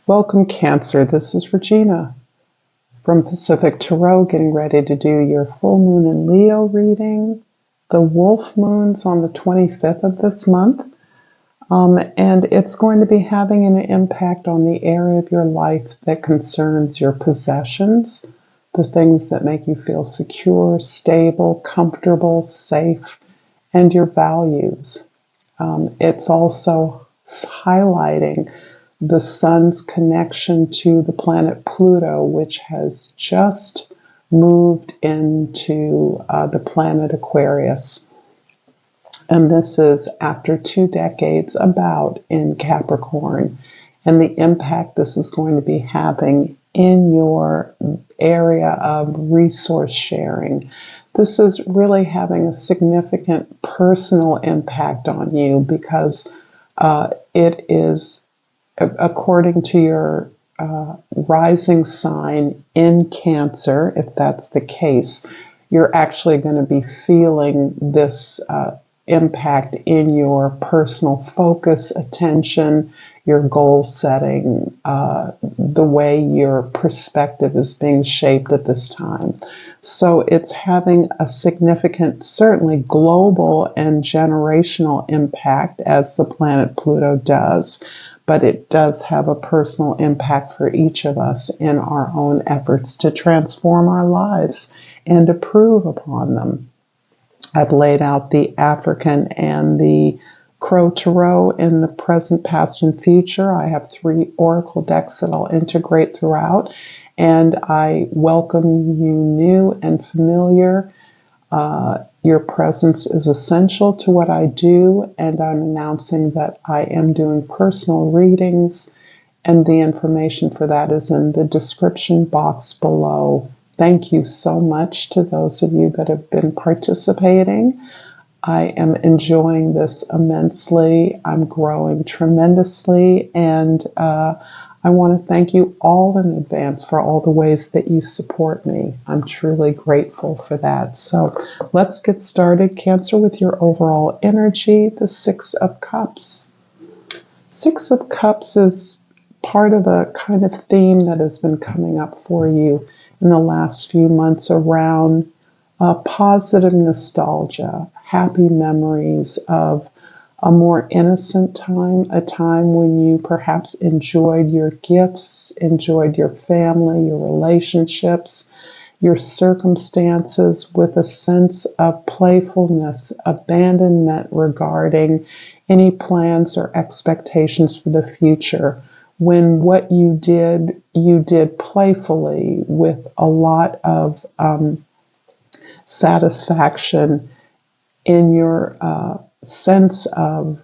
Welcome, Cancer. This is Regina from Pacific Tarot, getting ready to do your full moon in Leo reading. The wolf moon's on the 25th of this month, and it's going to be having an impact on the area of your life that concerns your possessions, the things that make you feel secure, stable, comfortable, safe, and your values. It's also highlighting the sun's connection to the planet Pluto, which has just moved into the planet Aquarius. And this is after 2 decades about in Capricorn, and the impact this is going to be having in your area of resource sharing. This is really having a significant personal impact on you because it is, according to your rising sign in Cancer, if that's the case, you're actually going to be feeling this impact in your personal focus, attention, your goal setting, the way your perspective is being shaped at this time. So it's having a significant, certainly global and generational impact, as the planet Pluto does, but it does have a personal impact for each of us in our own efforts to transform our lives and improve upon them. I've laid out the African and the Crow Tarot in the present, past, and future. I have 3 oracle decks that I'll integrate throughout, and I welcome you new and familiar. Your presence is essential to what I do, and I'm announcing that I am doing personal readings, and the information for that is in the description box below. Thank you so much to those of you that have been participating. I am enjoying this immensely. I'm growing tremendously, and I want to thank you all in advance for all the ways that you support me. I'm truly grateful for that. So let's get started, Cancer, with your overall energy, the 6 of Cups. 6 of Cups is part of a kind of theme that has been coming up for you in the last few months around positive nostalgia, happy memories of a more innocent time, a time when you perhaps enjoyed your gifts, enjoyed your family, your relationships, your circumstances with a sense of playfulness, abandonment regarding any plans or expectations for the future. When what you did playfully with a lot of satisfaction in your sense of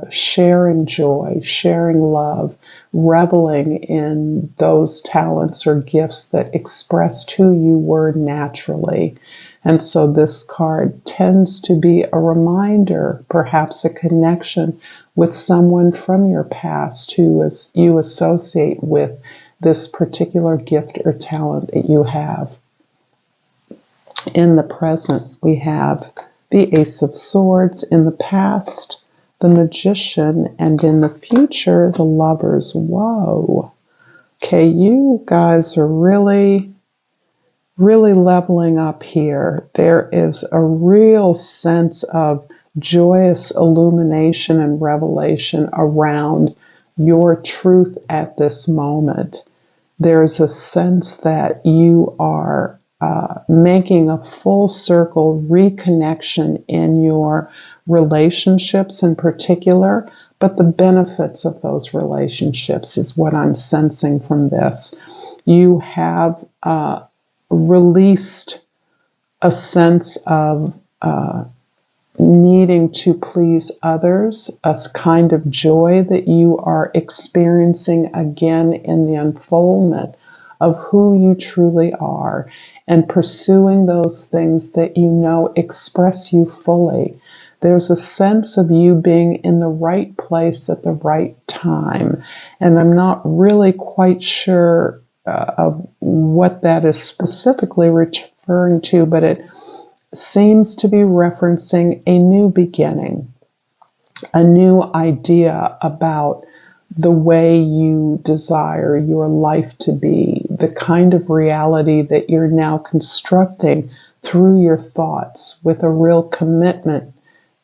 sharing joy, sharing love, reveling in those talents or gifts that expressed who you were naturally. And so this card tends to be a reminder, perhaps a connection with someone from your past who you associate with this particular gift or talent that you have. In the present, we have the Ace of Swords. In the past, the Magician. And in the future, the Lovers. Whoa. Okay, you guys are really leveling up here. There is a real sense of joyous illumination and revelation around your truth at this moment. There's a sense that you are making a full circle reconnection in your relationships in particular, but the benefits of those relationships is what I'm sensing from this. You have released a sense of needing to please others, a kind of joy that you are experiencing again in the unfoldment of who you truly are, and pursuing those things that you know express you fully. There's a sense of you being in the right place at the right time, and I'm not really quite sure of what that is specifically referring to, but it seems to be referencing a new beginning, a new idea about the way you desire your life to be, the kind of reality that you're now constructing through your thoughts, with a real commitment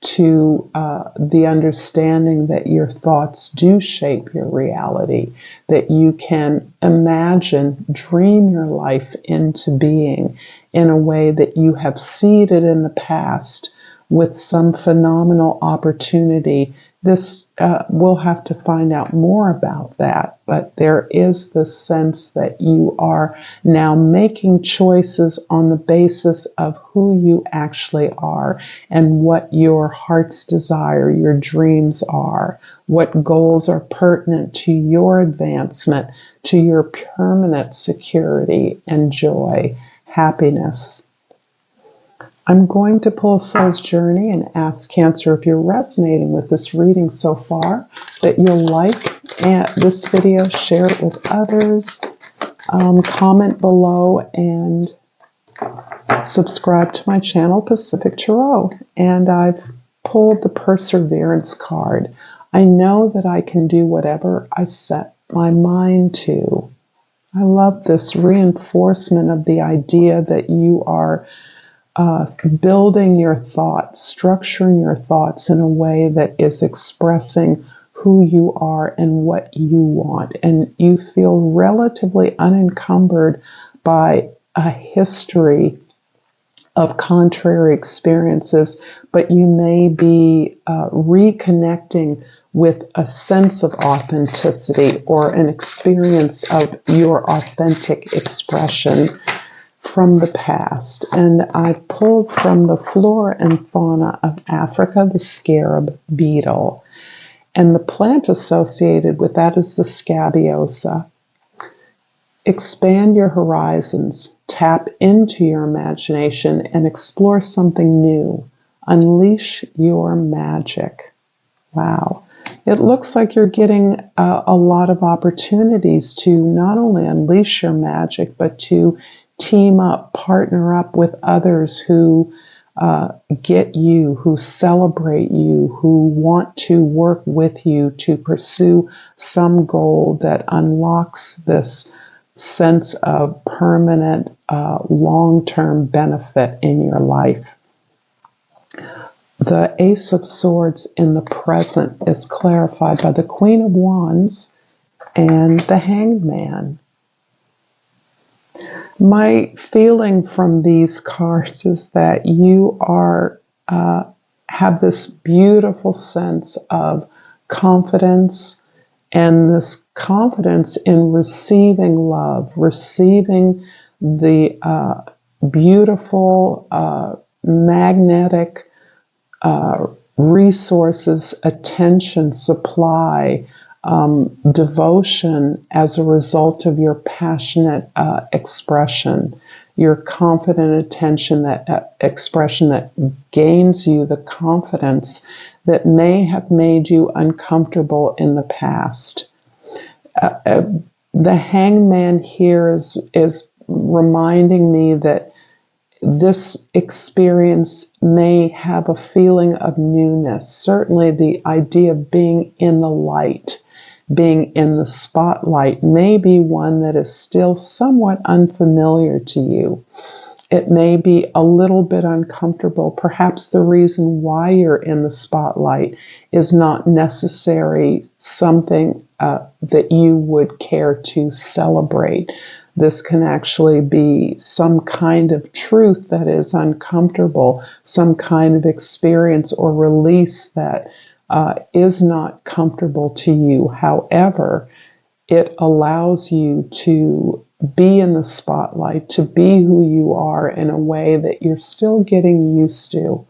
to the understanding that your thoughts do shape your reality, that you can imagine, dream your life into being in a way that you have seeded in the past with some phenomenal opportunity. This, we'll have to find out more about that, but there is this sense that you are now making choices on the basis of who you actually are and what your heart's desire, your dreams are, what goals are pertinent to your advancement, to your permanent security and joy, happiness. I'm going to pull a soul's journey and ask Cancer if you're resonating with this reading so far, that you'll like this video, share it with others, comment below, and subscribe to my channel, Pacific Tarot. And I've pulled the Perseverance card. I know that I can do whatever I set my mind to. I love this reinforcement of the idea that you are building your thoughts, structuring your thoughts in a way that is expressing who you are and what you want. And you feel relatively unencumbered by a history of contrary experiences, but you may be reconnecting with a sense of authenticity or an experience of your authentic expression from the past. And I pulled from the Flora and Fauna of Africa, the scarab beetle. And the plant associated with that is the scabiosa. Expand your horizons, tap into your imagination, and explore something new. Unleash your magic. Wow. It looks like you're getting a lot of opportunities to not only unleash your magic, but to team up, partner up with others who get you, who celebrate you, who want to work with you to pursue some goal that unlocks this sense of permanent, long-term benefit in your life. The Ace of Swords in the present is clarified by the Queen of Wands and the Hanged Man. My feeling from these cards is that you are have this beautiful sense of confidence, and this confidence in receiving love, receiving the beautiful, magnetic resources, attention, supply, devotion as a result of your passionate expression, your confident attention, that expression that gains you the confidence that may have made you uncomfortable in the past. The Hangman here is reminding me that this experience may have a feeling of newness. Certainly the idea of being in the light, being in the spotlight, may be one that is still somewhat unfamiliar to you. It may be a little bit uncomfortable. Perhaps the reason why you're in the spotlight is not necessarily something that you would care to celebrate. This can actually be some kind of truth that is uncomfortable, some kind of experience or release that is not comfortable to you. However, it allows you to be in the spotlight, to be who you are in a way that you're still getting used to.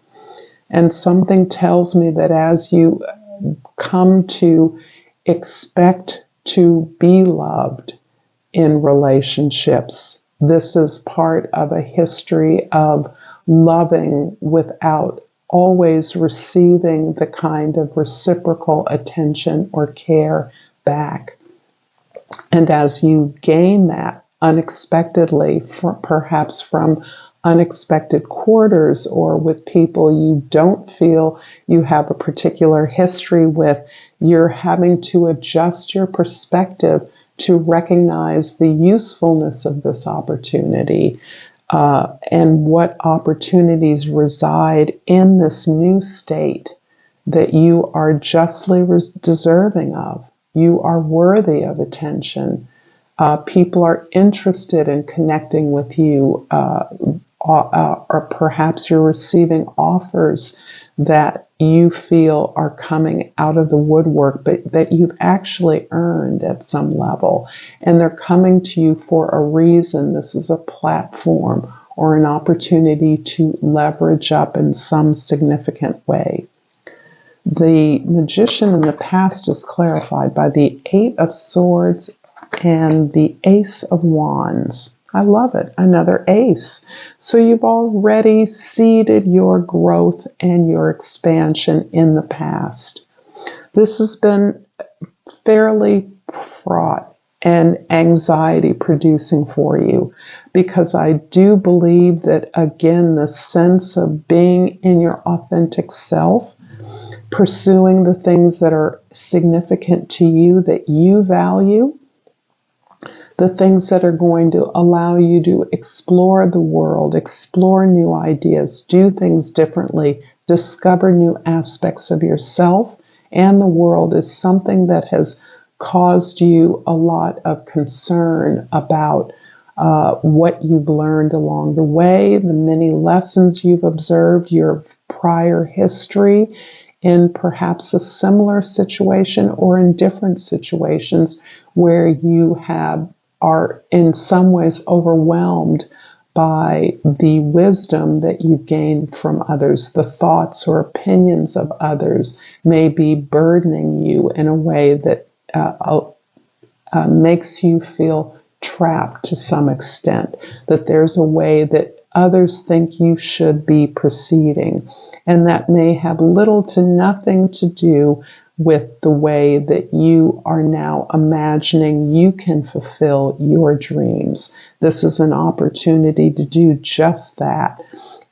And something tells me that as you come to expect to be loved in relationships, this is part of a history of loving without always receiving the kind of reciprocal attention or care back. And as you gain that unexpectedly, perhaps from unexpected quarters or with people you don't feel you have a particular history with, you're having to adjust your perspective to recognize the usefulness of this opportunity and what opportunities reside in this new state that you are justly deserving of. You are worthy of attention. People are interested in connecting with you, or perhaps you're receiving offers that you feel are coming out of the woodwork, but that you've actually earned at some level. And they're coming to you for a reason. This is a platform or an opportunity to leverage up in some significant way. The magician in the past is clarified by the Eight of Swords and the Ace of Wands. I love it. Another ace. So you've already seeded your growth and your expansion in the past. This has been fairly fraught and anxiety producing for you, because I do believe that, again, the sense of being in your authentic self, pursuing the things that are significant to you, that you value, the things that are going to allow you to explore the world, explore new ideas, do things differently, discover new aspects of yourself and the world, is something that has caused you a lot of concern about what you've learned along the way, the many lessons you've observed, your prior history in perhaps a similar situation or in different situations where you are in some ways overwhelmed by the wisdom that you've gained from others. The thoughts or opinions of others may be burdening you in a way that makes you feel trapped to some extent, that there's a way that others think you should be proceeding. And that may have little to nothing to do with the way that you are now imagining you can fulfill your dreams. This is an opportunity to do just that.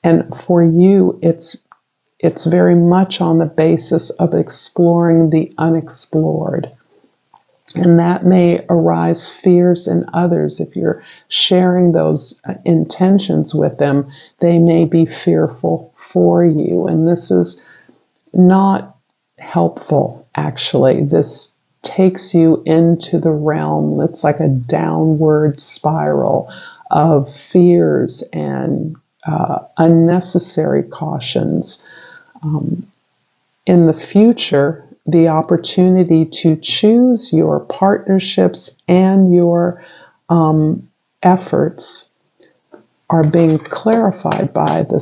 And for you, it's very much on the basis of exploring the unexplored. And that may arise fears in others. If you're sharing those intentions with them, they may be fearful for you. And this is not helpful, actually. This takes you into the realm that's like a downward spiral of fears and unnecessary cautions. In the future, the opportunity to choose your partnerships and your efforts are being clarified by the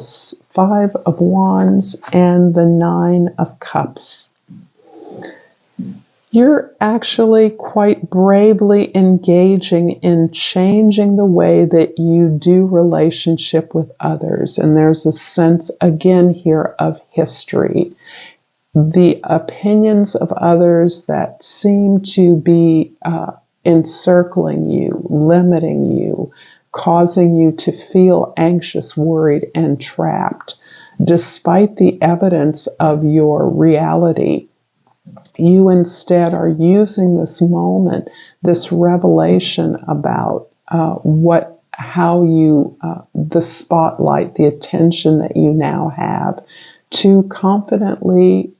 Five of Wands and the Nine of Cups. You're actually quite bravely engaging in changing the way that you do relationship with others. And there's a sense, again, here of history. The opinions of others that seem to be encircling you, limiting you, causing you to feel anxious, worried, and trapped. Despite the evidence of your reality, you instead are using this moment, this revelation about the spotlight, the attention that you now have, to confidently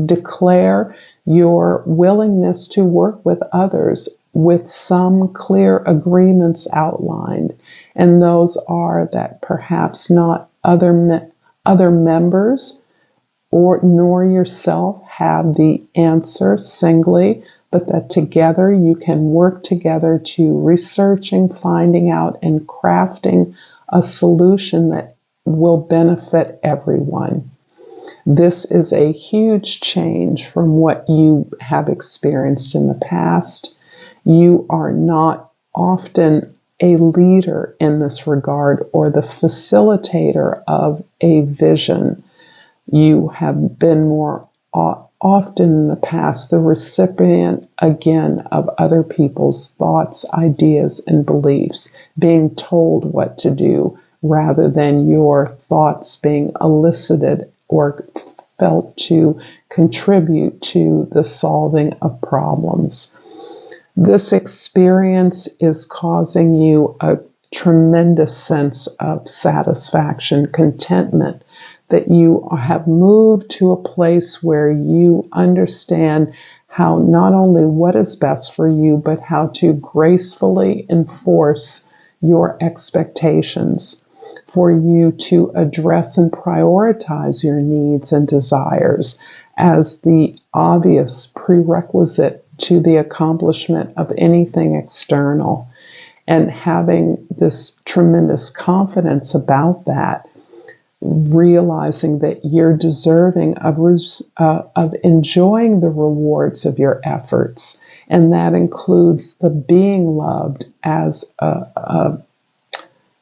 declare your willingness to work with others with some clear agreements outlined. And those are that perhaps not other members nor yourself have the answer singly, but that together you can work together to researching, finding out, and crafting a solution that will benefit everyone. This is a huge change from what you have experienced in the past. You are not often a leader in this regard or the facilitator of a vision. You have been more often in the past the recipient, again, of other people's thoughts, ideas, and beliefs, being told what to do rather than your thoughts being elicited or felt to contribute to the solving of problems. This experience is causing you a tremendous sense of satisfaction, contentment, that you have moved to a place where you understand how not only what is best for you, but how to gracefully enforce your expectations, for you to address and prioritize your needs and desires as the obvious prerequisite to the accomplishment of anything external. And having this tremendous confidence about that, realizing that you're deserving of enjoying the rewards of your efforts. And that includes the being loved as a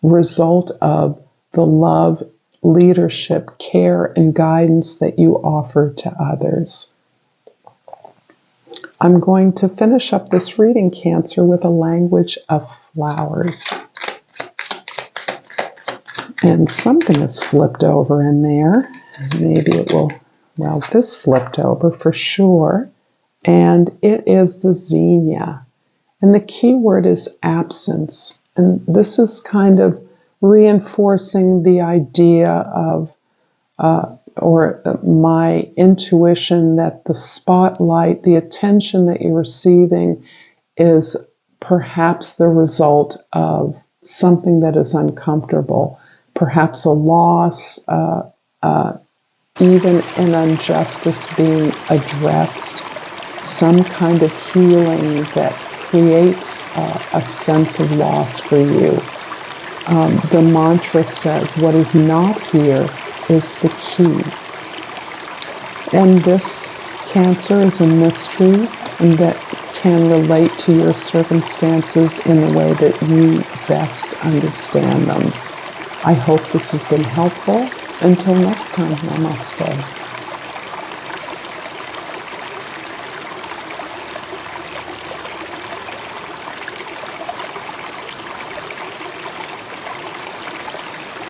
result of the love, leadership, care, and guidance that you offer to others. I'm going to finish up this reading, Cancer, with a language of flowers. And something is flipped over in there. Maybe it will, well, this flipped over for sure. And it is the zinnia. And the key word is absence. And this is kind of reinforcing the idea of, or my intuition that the spotlight, the attention that you're receiving is perhaps the result of something that is uncomfortable, perhaps a loss, even an injustice being addressed, some kind of healing that creates a sense of loss for you. The mantra says, what is not here is the key. And this, Cancer, is a mystery that can relate to your circumstances in the way that you best understand them. I hope this has been helpful. Until next time, namaste.